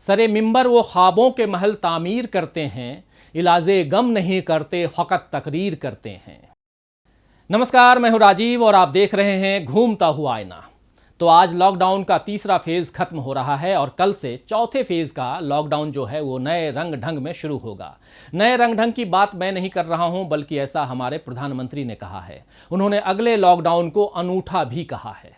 सरे मिंबर वो ख्वाबों के महल तामीर करते हैं, इलाजे गम नहीं करते, फ़कत तकरीर करते हैं। नमस्कार, मैं हूं राजीव और आप देख रहे हैं घूमता हुआ आईना। तो आज लॉकडाउन का तीसरा फेज खत्म हो रहा है और कल से चौथे फेज का लॉकडाउन जो है वो नए रंग ढंग में शुरू होगा। नए रंग ढंग की बात मैं नहीं कर रहा हूं, बल्कि ऐसा हमारे प्रधानमंत्री ने कहा है। उन्होंने अगले लॉकडाउन को अनूठा भी कहा है।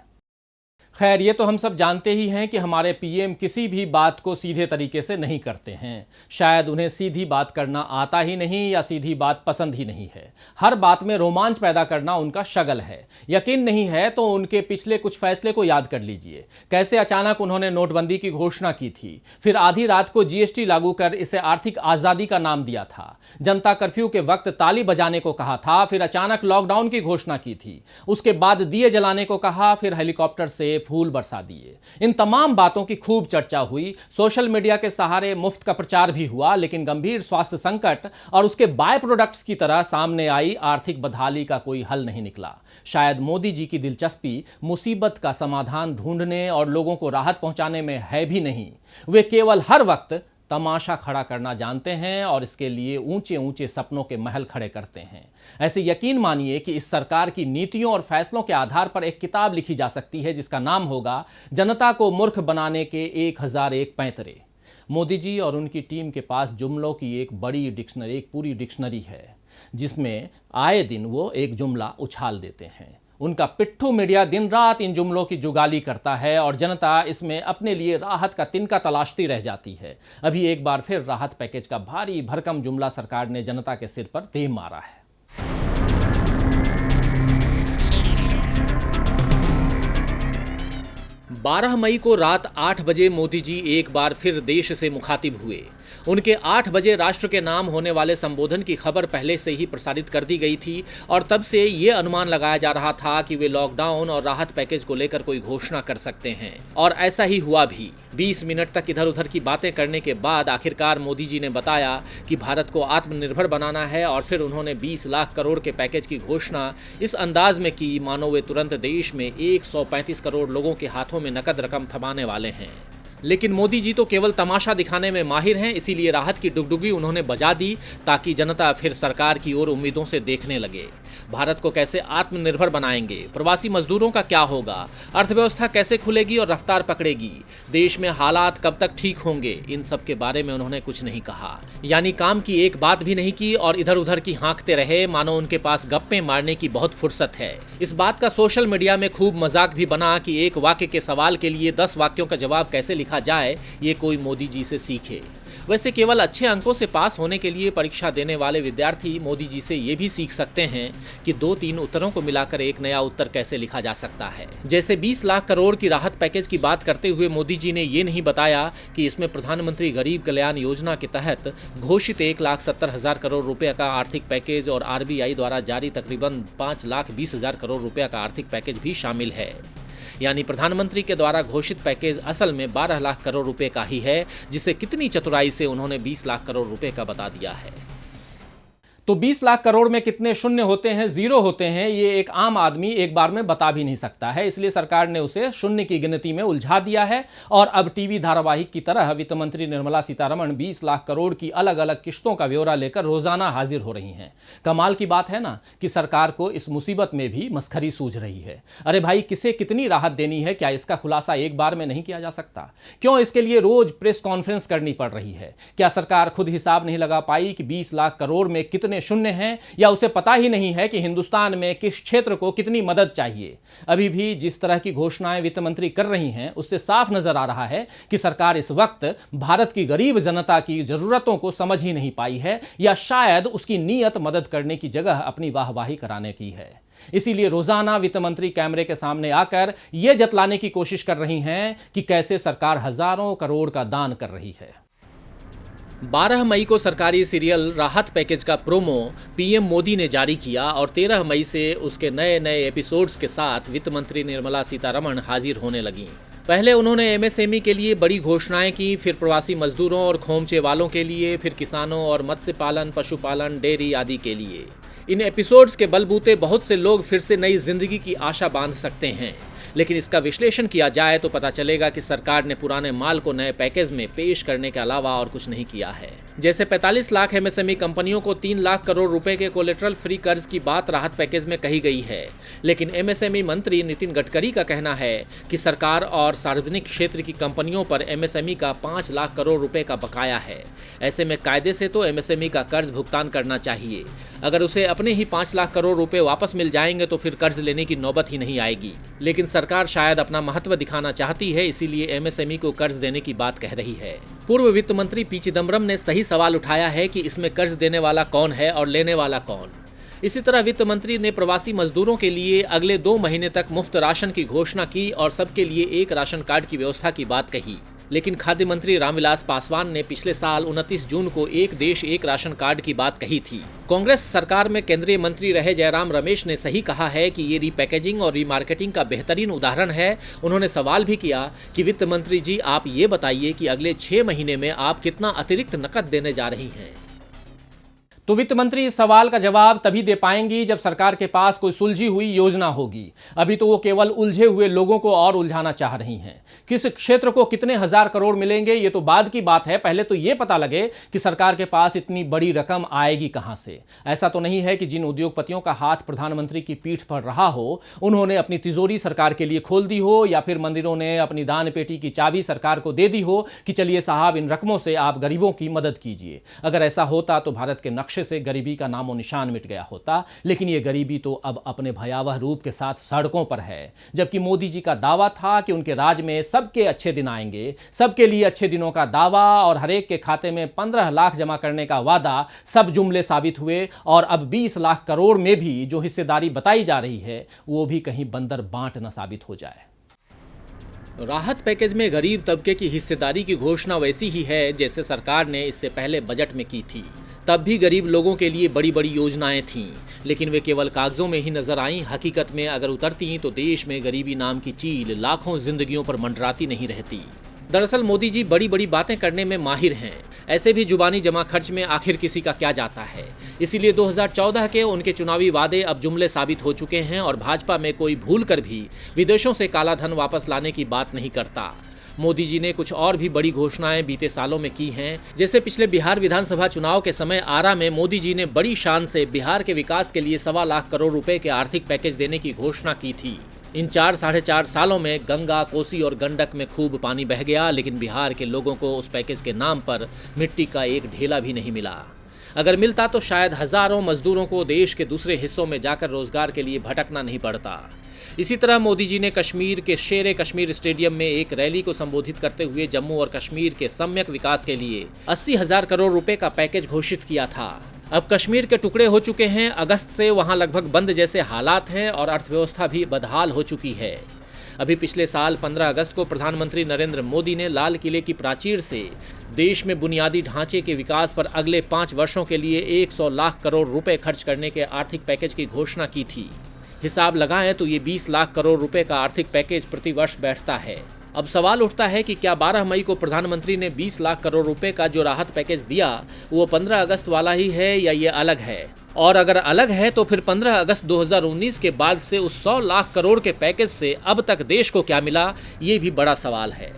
खैर, ये तो हम सब जानते ही हैं कि हमारे पीएम किसी भी बात को सीधे तरीके से नहीं करते हैं। शायद उन्हें सीधी बात करना आता ही नहीं या सीधी बात पसंद ही नहीं है। हर बात में रोमांच पैदा करना उनका शगल है। यकीन नहीं है तो उनके पिछले कुछ फैसले को याद कर लीजिए। कैसे अचानक उन्होंने नोटबंदी की घोषणा की थी, फिर आधी रात को जीएसटी लागू कर इसे आर्थिक आज़ादी का नाम दिया था, जनता कर्फ्यू के वक्त ताली बजाने को कहा था, फिर अचानक लॉकडाउन की घोषणा की थी, उसके बाद दिए जलाने को कहा, फिर हेलीकॉप्टर से फूल बरसा दिए। इन तमाम बातों की खूब चर्चा हुई। सोशल मीडिया के सहारे मुफ्त का प्रचार भी हुआ, लेकिन गंभीर स्वास्थ्य संकट और उसके बाय प्रोडक्ट्स की तरह सामने आई आर्थिक बदहाली का कोई हल नहीं निकला। शायद मोदी जी की दिलचस्पी मुसीबत का समाधान ढूंढने और लोगों को राहत पहुंचाने में है भी नहीं। वे केवल हर वक्त तमाशा खड़ा करना जानते हैं और इसके लिए ऊंचे ऊंचे सपनों के महल खड़े करते हैं। ऐसे यकीन मानिए कि इस सरकार की नीतियों और फैसलों के आधार पर एक किताब लिखी जा सकती है जिसका नाम होगा जनता को मूर्ख बनाने के 1001 पैंतरे। मोदी जी और उनकी टीम के पास जुमलों की एक बड़ी डिक्शनरी, एक पूरी डिक्शनरी है, जिसमें आए दिन वो एक जुमला उछाल देते हैं। उनका पिट्ठू मीडिया दिन रात इन जुमलों की जुगाली करता है और जनता इसमें अपने लिए राहत का तिनका तलाशती रह जाती है। अभी एक बार फिर राहत पैकेज का भारी भरकम जुमला सरकार ने जनता के सिर पर दे मारा है। 12 मई को रात 8 बजे मोदी जी एक बार फिर देश से मुखातिब हुए। उनके 8 बजे राष्ट्र के नाम होने वाले संबोधन की खबर पहले से ही प्रसारित कर दी गई थी और तब से ये अनुमान लगाया जा रहा था कि वे लॉकडाउन और राहत पैकेज को लेकर कोई घोषणा कर सकते हैं, और ऐसा ही हुआ भी। 20 मिनट तक इधर उधर की बातें करने के बाद आखिरकार मोदी जी ने बताया कि भारत को आत्मनिर्भर बनाना है, और फिर उन्होंने 20 लाख करोड़ के पैकेज की घोषणा इस अंदाज में की मानो वे तुरंत देश में 135 करोड़ लोगों के हाथों में नकद रकम थमाने वाले हैं। लेकिन मोदी जी तो केवल तमाशा दिखाने में माहिर हैं, इसीलिए राहत की डुगडुगी उन्होंने बजा दी ताकि जनता फिर सरकार की ओर उम्मीदों से देखने लगे। भारत को कैसे आत्मनिर्भर बनाएंगे, प्रवासी मजदूरों का क्या होगा, अर्थव्यवस्था कैसे खुलेगी और रफ्तार पकड़ेगी, देश में हालात कब तक ठीक होंगे, इन सब के बारे में उन्होंने कुछ नहीं कहा। यानी काम की एक बात भी नहीं की और इधर उधर की हाँकते रहे मानो उनके पास गप्पे मारने की बहुत फुर्सत है। इस बात का सोशल मीडिया में खूब मजाक भी बना कि एक वाक्य के सवाल के लिए 10 वाक्यों का जवाब कैसे लिखा जाए, ये कोई मोदी जी से सीखे। वैसे केवल अच्छे अंकों से पास होने के लिए परीक्षा देने वाले विद्यार्थी मोदी जी से ये भी सीख सकते हैं कि 2-3 उत्तरों को मिलाकर एक नया उत्तर कैसे लिखा जा सकता है। जैसे 20 लाख करोड़ की राहत पैकेज की बात करते हुए मोदी जी ने ये नहीं बताया कि इसमें प्रधानमंत्री गरीब कल्याण योजना के तहत घोषित 1,70,000 करोड़ रुपए का आर्थिक पैकेज और आरबीआई द्वारा जारी तकरीबन 5,20,000 करोड़ रुपए का आर्थिक पैकेज भी शामिल है। यानी प्रधानमंत्री के द्वारा घोषित पैकेज असल में 12 लाख करोड़ रुपए का ही है, जिसे कितनी चतुराई से उन्होंने 20 लाख करोड़ रुपए का बता दिया है। तो 20 लाख करोड़ में कितने शून्य होते हैं, जीरो होते हैं, ये एक आम आदमी एक बार में बता भी नहीं सकता है। इसलिए सरकार ने उसे शून्य की गिनती में उलझा दिया है और अब टीवी धारावाहिक की तरह वित्त मंत्री निर्मला सीतारमण 20 लाख करोड़ की अलग अलग किश्तों का ब्यौरा लेकर रोजाना हाजिर हो रही हैं। कमाल की बात है ना कि सरकार को इस मुसीबत में भी मस्खरी सूझ रही है। अरे भाई, किसे कितनी राहत देनी है, क्या इसका खुलासा एक बार में नहीं किया जा सकता? क्यों इसके लिए रोज प्रेस कॉन्फ्रेंस करनी पड़ रही है? क्या सरकार खुद हिसाब नहीं लगा पाई कि 20 लाख करोड़ में कितने शून्य हैं, या उसे पता ही नहीं है कि हिंदुस्तान में किस क्षेत्र को कितनी मदद चाहिए? अभी भी जिस तरह की घोषणाएं वित्त मंत्री कर रही हैं, उससे साफ नजर आ रहा है कि सरकार इस वक्त भारत की गरीब जनता की जरूरतों को समझ ही नहीं पाई है, या शायद उसकी नीयत मदद करने की जगह अपनी वाहवाही कराने की है। इसीलिए रोजाना वित्त मंत्री कैमरे के सामने आकर यह जतलाने की कोशिश कर रही हैं कि कैसे सरकार हजारों करोड़ का दान कर रही है। 12 मई को सरकारी सीरियल राहत पैकेज का प्रोमो पीएम मोदी ने जारी किया और 13 मई से उसके नए नए एपिसोड्स के साथ वित्त मंत्री निर्मला सीतारमण हाजिर होने लगीं। पहले उन्होंने एमएसएमई के लिए बड़ी घोषणाएं की, फिर प्रवासी मजदूरों और खोमचे वालों के लिए, फिर किसानों और मत्स्य पालन, पशुपालन, डेयरी आदि के लिए। इन एपिसोड्स के बलबूते बहुत से लोग फिर से नई जिंदगी की आशा बांध सकते हैं। लेकिन इसका विश्लेषण किया जाए तो पता चलेगा कि सरकार ने पुराने माल को नए पैकेज में पेश करने के अलावा और कुछ नहीं किया है। जैसे 45 लाख एमएसएमई कंपनियों को 3 लाख करोड़ रुपए के कोलेटरल फ्री कर्ज की बात राहत पैकेज में कही गई है, लेकिन एमएसएमई मंत्री नितिन गडकरी का कहना है कि सरकार और सार्वजनिक क्षेत्र की कंपनियों पर एमएसएमई का 5 लाख करोड़ रुपए का बकाया है। ऐसे में कायदे से तो एमएसएमई का कर्ज भुगतान करना चाहिए। अगर उसे अपने ही 5 लाख करोड़ रुपए वापस मिल जाएंगे तो फिर कर्ज लेने की नौबत ही नहीं आएगी। लेकिन सरकार शायद अपना महत्व दिखाना चाहती है, इसीलिए एमएसएमई को कर्ज देने की बात कह रही है। पूर्व वित्त मंत्री पी चिदम्बरम ने सही सवाल उठाया है कि इसमें कर्ज देने वाला कौन है और लेने वाला कौन। इसी तरह वित्त मंत्री ने प्रवासी मजदूरों के लिए अगले 2 महीने तक मुफ्त राशन की घोषणा की और सबके लिए एक राशन कार्ड की व्यवस्था की बात कही। लेकिन खाद्य मंत्री रामविलास पासवान ने पिछले साल 29 जून को एक देश एक राशन कार्ड की बात कही थी। कांग्रेस सरकार में केंद्रीय मंत्री रहे जयराम रमेश ने सही कहा है कि ये रीपैकेजिंग और रीमार्केटिंग का बेहतरीन उदाहरण है। उन्होंने सवाल भी किया कि वित्त मंत्री जी, आप ये बताइए कि अगले 6 महीने में आप कितना अतिरिक्त नकद देने जा रही हैं। तो वित्त मंत्री इस सवाल का जवाब तभी दे पाएंगी जब सरकार के पास कोई सुलझी हुई योजना होगी। अभी तो वो केवल उलझे हुए लोगों को और उलझाना चाह रही हैं। किस क्षेत्र को कितने हजार करोड़ मिलेंगे ये तो बाद की बात है, पहले तो ये पता लगे कि सरकार के पास इतनी बड़ी रकम आएगी कहां से। ऐसा तो नहीं है कि जिन उद्योगपतियों का हाथ प्रधानमंत्री की पीठ पर रहा हो उन्होंने अपनी तिजोरी सरकार के लिए खोल दी हो, या फिर मंदिरों ने अपनी दान पेटी की चाबी सरकार को दे दी हो कि चलिए साहब, इन रकमों से आप गरीबों की मदद कीजिए। अगर ऐसा होता तो भारत के नक्शे से गरीबी का नामो निशान मिट गया होता। लेकिन यह गरीबी तो अब अपने भयावह रूप के साथ सड़कों पर है। जबकि मोदी जी का दावा था कि उनके राज में सबके अच्छे दिन आएंगे, सबके लिए अच्छे दिनों का दावा और हरेक के खाते में 15 लाख जमा करने का वादा, सब जुमले साबित हुए। और अब 20 लाख करोड़ में भी जो हिस्सेदारी बताई जा रही है वो भी कहीं बंदर बांट न साबित हो जाए। राहत पैकेज में गरीब तबके की हिस्सेदारी की घोषणा वैसी ही है जैसे सरकार ने इससे पहले बजट में की थी। तब भी गरीब लोगों के लिए बड़ी बड़ी योजनाएं थीं, लेकिन वे केवल कागजों में ही नजर आईं। हकीकत में अगर उतरती तो देश में गरीबी नाम की चील लाखों जिंदगियों पर मंडराती नहीं रहती। दरअसल मोदी जी बड़ी बड़ी बातें करने में माहिर हैं। ऐसे भी जुबानी जमा खर्च में आखिर किसी का क्या जाता है। इसीलिए 2014 के उनके चुनावी वादे अब जुमले साबित हो चुके हैं और भाजपा में कोई भूल कर भी विदेशों से काला धन वापस लाने की बात नहीं करता। मोदी जी ने कुछ और भी बड़ी घोषणाएं बीते सालों में की हैं। जैसे पिछले बिहार विधानसभा चुनाव के समय आरा में मोदी जी ने बड़ी शान से बिहार के विकास के लिए 1.25 लाख करोड़ रुपए के आर्थिक पैकेज देने की घोषणा की थी। इन 4-4.5 सालों में गंगा, कोसी और गंडक में खूब पानी बह गया, लेकिन बिहार के लोगों को उस पैकेज के नाम पर मिट्टी का एक ढेला भी नहीं मिला। अगर मिलता तो शायद हजारों मजदूरों को देश के दूसरे हिस्सों में जाकर रोजगार के लिए भटकना नहीं पड़ता। इसी तरह मोदी जी ने कश्मीर के शेरे कश्मीर स्टेडियम में एक रैली को संबोधित करते हुए जम्मू और कश्मीर के सम्यक विकास के लिए 80,000 करोड़ रुपए का पैकेज घोषित किया था। अब कश्मीर के टुकड़े हो चुके हैं। अगस्त से वहां लगभग बंद जैसे हालात हैं और अर्थव्यवस्था भी बदहाल हो चुकी है। अभी पिछले साल 15 अगस्त को प्रधानमंत्री नरेंद्र मोदी ने लाल किले की प्राचीर से देश में बुनियादी ढांचे के विकास पर अगले 5 वर्षों के लिए 100 लाख करोड़ रुपए खर्च करने के आर्थिक पैकेज की घोषणा की थी। हिसाब लगाएं तो ये 20 लाख करोड़ रुपए का आर्थिक पैकेज प्रति वर्ष बैठता है। अब सवाल उठता है कि क्या 12 मई को प्रधानमंत्री ने 20 लाख करोड़ रुपए का जो राहत पैकेज दिया वो 15 अगस्त वाला ही है या ये अलग है? और अगर अलग है तो फिर 15 अगस्त 2019 के बाद से उस 100 लाख करोड़ के पैकेज से अब तक देश को क्या मिला, ये भी बड़ा सवाल है।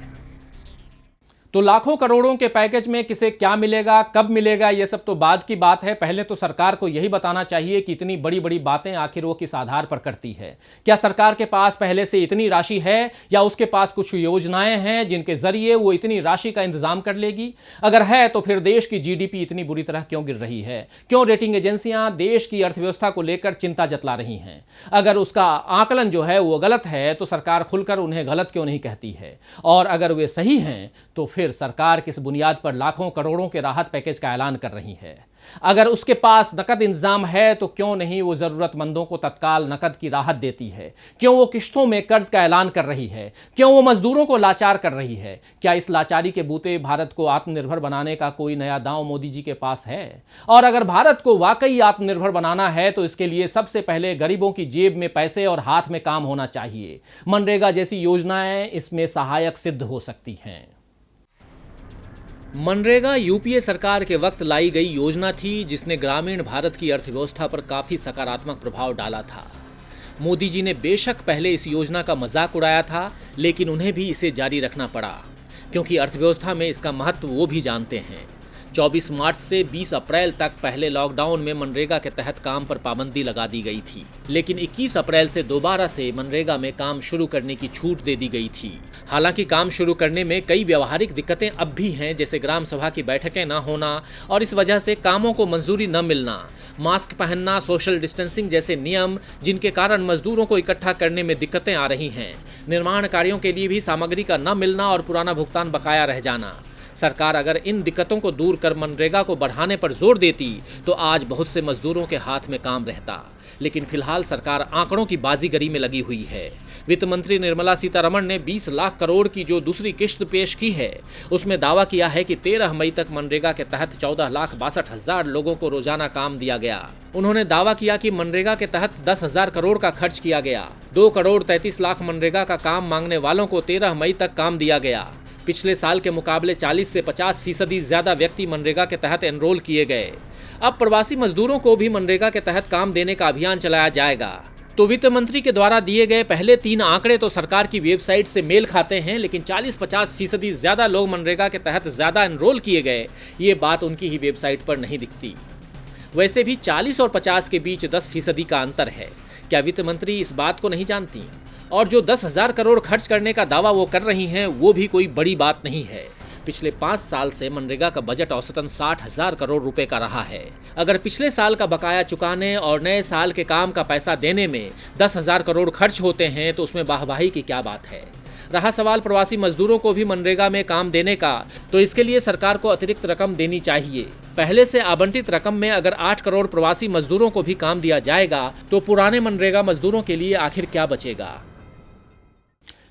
तो लाखों करोड़ों के पैकेज में किसे क्या मिलेगा, कब मिलेगा, यह सब तो बाद की बात है। पहले तो सरकार को यही बताना चाहिए कि इतनी बड़ी बड़ी बातें आखिर वो किस आधार पर करती है। क्या सरकार के पास पहले से इतनी राशि है या उसके पास कुछ योजनाएं हैं जिनके जरिए वो इतनी राशि का इंतजाम कर लेगी? अगर है तो फिर देश की जीडीपी इतनी बुरी तरह क्यों गिर रही है? क्यों रेटिंग एजेंसियां देश की अर्थव्यवस्था को लेकर चिंता जतला रही हैं? अगर उसका आकलन जो है वो गलत है तो सरकार खुलकर उन्हें गलत क्यों नहीं कहती है? और अगर वे सही हैं तो फिर सरकार किस बुनियाद पर लाखों करोड़ों के राहत पैकेज का ऐलान कर रही है? अगर उसके पास नकद इंतजाम है तो क्यों नहीं वो जरूरतमंदों को तत्काल नकद की राहत देती है? क्यों वो किश्तों में कर्ज का ऐलान कर रही है? क्यों वो मजदूरों को लाचार कर रही है? क्या इस लाचारी के बूते भारत को आत्मनिर्भर बनाने का कोई नया दांव मोदी जी के पास है? और अगर भारत को वाकई आत्मनिर्भर बनाना है तो इसके लिए सबसे पहले गरीबों की जेब में पैसे और हाथ में काम होना चाहिए। मनरेगा जैसी योजनाएं इसमें सहायक सिद्ध हो सकती हैं। मनरेगा यूपीए सरकार के वक्त लाई गई योजना थी जिसने ग्रामीण भारत की अर्थव्यवस्था पर काफ़ी सकारात्मक प्रभाव डाला था। मोदी जी ने बेशक पहले इस योजना का मजाक उड़ाया था, लेकिन उन्हें भी इसे जारी रखना पड़ा, क्योंकि अर्थव्यवस्था में इसका महत्व वो भी जानते हैं। 24 मार्च से 20 अप्रैल तक पहले लॉकडाउन में मनरेगा के तहत काम पर पाबंदी लगा दी गई थी, लेकिन 21 अप्रैल से दोबारा से मनरेगा में काम शुरू करने की छूट दे दी गई थी। हालांकि काम शुरू करने में कई व्यवहारिक दिक्कतें अब भी हैं, जैसे ग्राम सभा की बैठकें न होना और इस वजह से कामों को मंजूरी न मिलना, मास्क पहनना, सोशल डिस्टेंसिंग जैसे नियम, जिनके कारण मजदूरों को इकट्ठा करने में दिक्कतें आ रही हैं, निर्माण कार्यों के लिए भी सामग्री का न मिलना और पुराना भुगतान बकाया रह जाना। सरकार अगर इन दिक्कतों को दूर कर मनरेगा को बढ़ाने पर जोर देती तो आज बहुत से मजदूरों के हाथ में काम रहता, लेकिन फिलहाल सरकार आंकड़ों की बाजीगरी में लगी हुई है। वित्त मंत्री निर्मला सीतारमण ने 20 लाख करोड़ की जो दूसरी किश्त पेश की है, उसमें दावा किया है कि 13 मई तक मनरेगा के तहत 14,62,000 लोगों को रोजाना काम दिया गया। उन्होंने दावा किया कि मनरेगा के तहत 10,000 करोड़ का खर्च किया गया। 2 करोड़ 33 लाख मनरेगा का काम मांगने वालों को 13 मई तक काम दिया गया। पिछले साल के मुकाबले 40 से 50% ज्यादा व्यक्ति मनरेगा के तहत एनरोल किए गए। अब प्रवासी मजदूरों को भी मनरेगा के तहत काम देने का अभियान चलाया जाएगा। तो वित्त मंत्री के द्वारा दिए गए पहले 3 आंकड़े तो सरकार की वेबसाइट से मेल खाते हैं, लेकिन 40-50% ज्यादा लोग मनरेगा के तहत ज्यादा एनरोल किए गए, ये बात उनकी ही वेबसाइट पर नहीं दिखती। वैसे भी 40 और 50 के बीच 10% का अंतर है। क्या वित्त मंत्री इस बात को नहीं जानती? और जो 10,000 करोड़ खर्च करने का दावा वो कर रही हैं, वो भी कोई बड़ी बात नहीं है। पिछले 5 साल से मनरेगा का बजट औसतन 60,000 करोड़ रुपए का रहा है। अगर पिछले साल का बकाया चुकाने और नए साल के काम का पैसा देने में 10,000 करोड़ खर्च होते हैं तो उसमें वाहवाही की क्या बात है। रहा सवाल प्रवासी मजदूरों को भी मनरेगा में काम देने का, तो इसके लिए सरकार को अतिरिक्त रकम देनी चाहिए। पहले से आवंटित रकम में अगर 8 करोड़ प्रवासी मजदूरों को भी काम दिया जाएगा तो पुराने मनरेगा मजदूरों के लिए आखिर क्या बचेगा।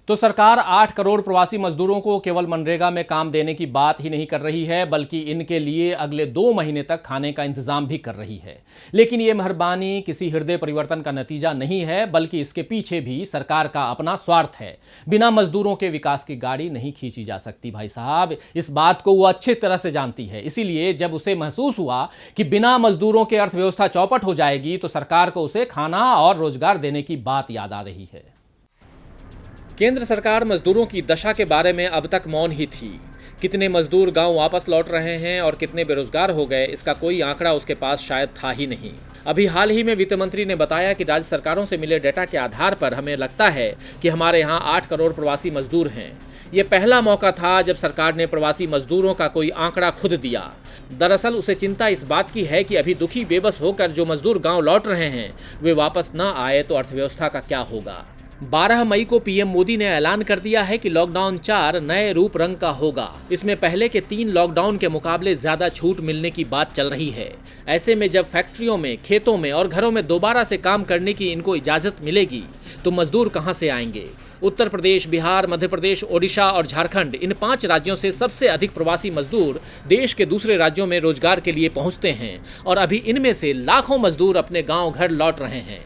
तो सरकार 8 करोड़ प्रवासी मजदूरों को केवल मनरेगा में काम देने की बात ही नहीं कर रही है, बल्कि इनके लिए अगले 2 महीने तक खाने का इंतजाम भी कर रही है। लेकिन ये मेहरबानी किसी हृदय परिवर्तन का नतीजा नहीं है, बल्कि इसके पीछे भी सरकार का अपना स्वार्थ है। बिना मजदूरों के विकास की गाड़ी नहीं खींची जा सकती भाई साहब, इस बात को वो अच्छी तरह से जानती है। इसीलिए जब उसे महसूस हुआ कि बिना मजदूरों के अर्थव्यवस्था चौपट हो जाएगी, तो सरकार को उसे खाना और रोजगार देने की बात याद आ रही है। केंद्र सरकार मजदूरों की दशा के बारे में अब तक मौन ही थी। कितने मजदूर गांव वापस लौट रहे हैं और कितने बेरोजगार हो गए, इसका कोई आंकड़ा उसके पास शायद था ही नहीं। अभी हाल ही में वित्त मंत्री ने बताया कि राज्य सरकारों से मिले डेटा के आधार पर हमें लगता है कि हमारे यहाँ 8 करोड़ प्रवासी मजदूर हैं। ये पहला मौका था जब सरकार ने प्रवासी मजदूरों का कोई आंकड़ा खुद दिया। दरअसल उसे चिंता इस बात की है कि अभी दुखी बेबस होकर जो मजदूर गाँव लौट रहे हैं, वे वापस न आए तो अर्थव्यवस्था का क्या होगा। 12 मई को पीएम मोदी ने ऐलान कर दिया है कि लॉकडाउन 4 नए रूप रंग का होगा। इसमें पहले के 3 लॉकडाउन के मुकाबले ज्यादा छूट मिलने की बात चल रही है। ऐसे में जब फैक्ट्रियों में, खेतों में और घरों में दोबारा से काम करने की इनको इजाजत मिलेगी, तो मजदूर कहां से आएंगे। उत्तर प्रदेश, बिहार, मध्य प्रदेश, ओडिशा और झारखंड, इन 5 राज्यों से सबसे अधिक प्रवासी मजदूर देश के दूसरे राज्यों में रोजगार के लिए पहुंचते हैं और अभी इनमें से लाखों मजदूर अपने गाँव घर लौट रहे हैं।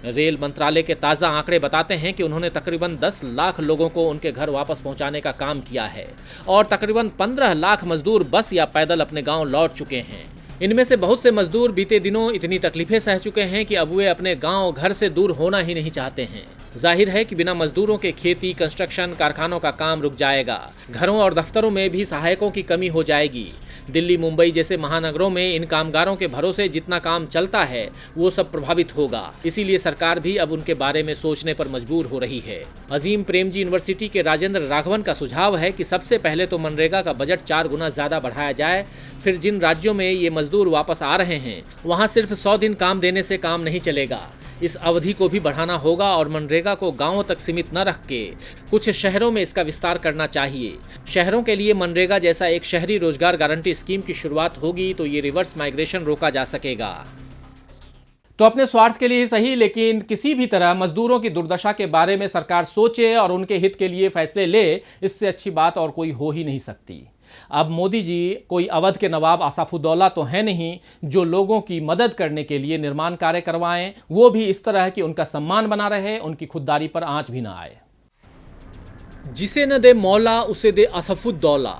रेल मंत्रालय के ताज़ा आंकड़े बताते हैं कि उन्होंने तकरीबन 10 लाख लोगों को उनके घर वापस पहुंचाने का काम किया है और तकरीबन 15 लाख मजदूर बस या पैदल अपने गांव लौट चुके हैं। इनमें से बहुत से मजदूर बीते दिनों इतनी तकलीफें सह चुके हैं कि अब वे अपने गांव घर से दूर होना ही नहीं चाहते हैं। जाहिर है कि बिना मजदूरों के खेती, कंस्ट्रक्शन, कारखानों का काम रुक जाएगा। घरों और दफ्तरों में भी सहायकों की कमी हो जाएगी। दिल्ली, मुंबई जैसे महानगरों में इन कामगारों के भरोसे जितना काम चलता है, वो सब प्रभावित होगा। इसीलिए सरकार भी अब उनके बारे में सोचने पर मजबूर हो रही है। अजीम प्रेमजी यूनिवर्सिटी के राजेंद्र राघवन का सुझाव है कि सबसे पहले तो मनरेगा का बजट 4 गुना ज्यादा बढ़ाया जाए। फिर जिन राज्यों में ये मजदूर वापस आ रहे हैं, वहाँ सिर्फ 100 दिन काम देने से काम नहीं चलेगा। इस अवधि को भी बढ़ाना होगा और मनरेगा को गांवों तक सीमित न रख के कुछ शहरों में इसका विस्तार करना चाहिए। शहरों के लिए मनरेगा जैसा एक शहरी रोजगार गारंटी स्कीम की शुरुआत होगी तो ये रिवर्स माइग्रेशन रोका जा सकेगा। तो अपने स्वार्थ के लिए ही सही, लेकिन किसी भी तरह मजदूरों की दुर्दशा के बारे में सरकार सोचे और उनके हित के लिए फैसले ले, इससे अच्छी बात और कोई हो ही नहीं सकती। अब मोदी जी कोई अवध के नवाब आसाफुद्दौला तो है नहीं जो लोगों की मदद करने के लिए निर्माण कार्य करवाएं, वो भी इस तरह कि उनका सम्मान बना रहे, उनकी खुददारी पर आंच भी ना आए। जिसे न दे मौला उसे दे आसाफुद्दौला।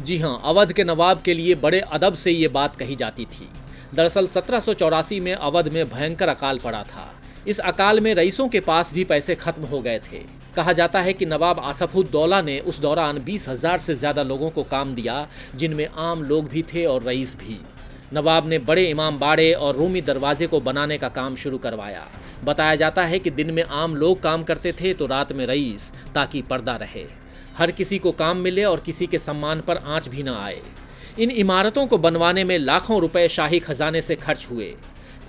जी हां, अवध के नवाब के लिए बड़े अदब से ये बात कही जाती थी। दरअसल 1784 में अवध में भयंकर अकाल पड़ा था। इस अकाल में रईसों के पास भी पैसे खत्म हो गए थे। कहा जाता है कि नवाब आसफुद्दौला ने उस दौरान 20,000 से ज़्यादा लोगों को काम दिया, जिनमें आम लोग भी थे और रईस भी। नवाब ने बड़े इमाम बाड़े और रूमी दरवाजे को बनाने का काम शुरू करवाया। बताया जाता है कि दिन में आम लोग काम करते थे तो रात में रईस, ताकि पर्दा रहे, हर किसी को काम मिले और किसी के सम्मान पर आंच भी न आए। इन इमारतों को बनवाने में लाखों रुपए शाही खजाने से खर्च हुए।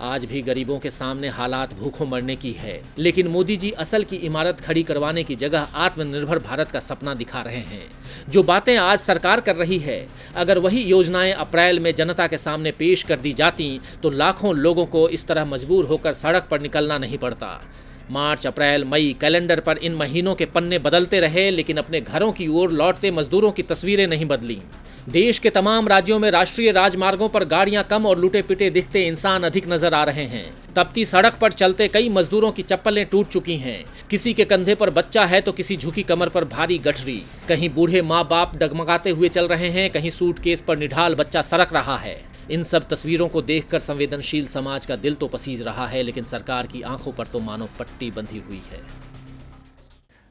आज भी गरीबों के सामने हालात भूखों मरने की है, लेकिन मोदी जी असल की इमारत खड़ी करवाने की जगह आत्मनिर्भर भारत का सपना दिखा रहे हैं। जो बातें आज सरकार कर रही है, अगर वही योजनाएं अप्रैल में जनता के सामने पेश कर दी जाती तो लाखों लोगों को इस तरह मजबूर होकर सड़क पर निकलना नहीं पड़ता। मार्च, अप्रैल, मई कैलेंडर पर इन महीनों के पन्ने बदलते रहे, लेकिन अपने घरों की ओर लौटते मजदूरों की तस्वीरें नहीं बदली। देश के तमाम राज्यों में राष्ट्रीय राजमार्गों पर गाड़ियां कम और लूटे पिटे दिखते इंसान अधिक नजर आ रहे हैं। तपती सड़क पर चलते कई मजदूरों की चप्पलें टूट चुकी हैं। किसी के कंधे पर बच्चा है तो किसी झुकी कमर पर भारी गठरी। कहीं बूढ़े माँ बाप डगमगाते हुए चल रहे हैं, कहीं सूटकेस पर निढाल बच्चा सरक रहा है। इन सब तस्वीरों को देखकर संवेदनशील समाज का दिल तो पसीज रहा है, लेकिन सरकार की आंखों पर तो मानो पट्टी बंधी हुई है।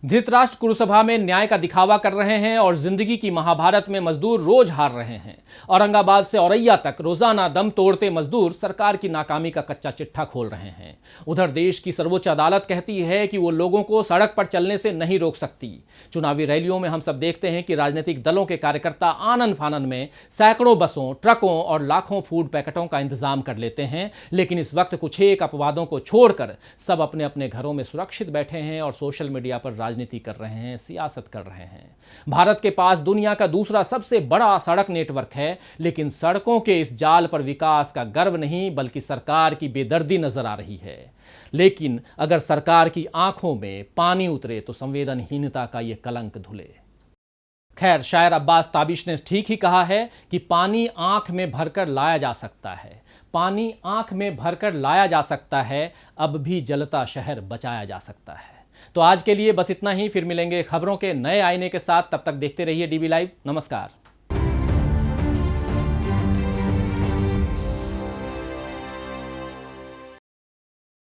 धृतराष्ट्र कुरुसभा में न्याय का दिखावा कर रहे हैं और जिंदगी की महाभारत में मजदूर रोज हार रहे हैं। औरंगाबाद से औरैया तक रोजाना दम तोड़ते मजदूर सरकार की नाकामी का कच्चा चिट्ठा खोल रहे हैं। उधर देश की सर्वोच्च अदालत कहती है कि वो लोगों को सड़क पर चलने से नहीं रोक सकती। चुनावी रैलियों में हम सब देखते हैं कि राजनीतिक दलों के कार्यकर्ता आनन फानन में सैकड़ों बसों, ट्रकों और लाखों फूड पैकेटों का इंतजाम कर लेते हैं, लेकिन इस वक्त कुछ एक अपवादों को छोड़कर सब अपने अपने घरों में सुरक्षित बैठे हैं और सोशल मीडिया पर राजनीति कर रहे हैं, सियासत कर रहे हैं। भारत के पास दुनिया का दूसरा सबसे बड़ा सड़क नेटवर्क है, लेकिन सड़कों के इस जाल पर विकास का गर्व नहीं बल्कि सरकार की बेदर्दी नजर आ रही है। लेकिन अगर सरकार की आंखों में पानी उतरे तो संवेदनहीनता का यह कलंक धुले। खैर, शायर अब्बास ताबिश ने ठीक ही कहा है कि पानी आंख में भरकर लाया जा सकता है, पानी आंख में भरकर लाया जा सकता है, अब भी जलता शहर बचाया जा सकता है। तो आज के लिए बस इतना ही, फिर मिलेंगे खबरों के नए आईने के साथ। तब तक देखते रहिए डीबी लाइव। नमस्कार।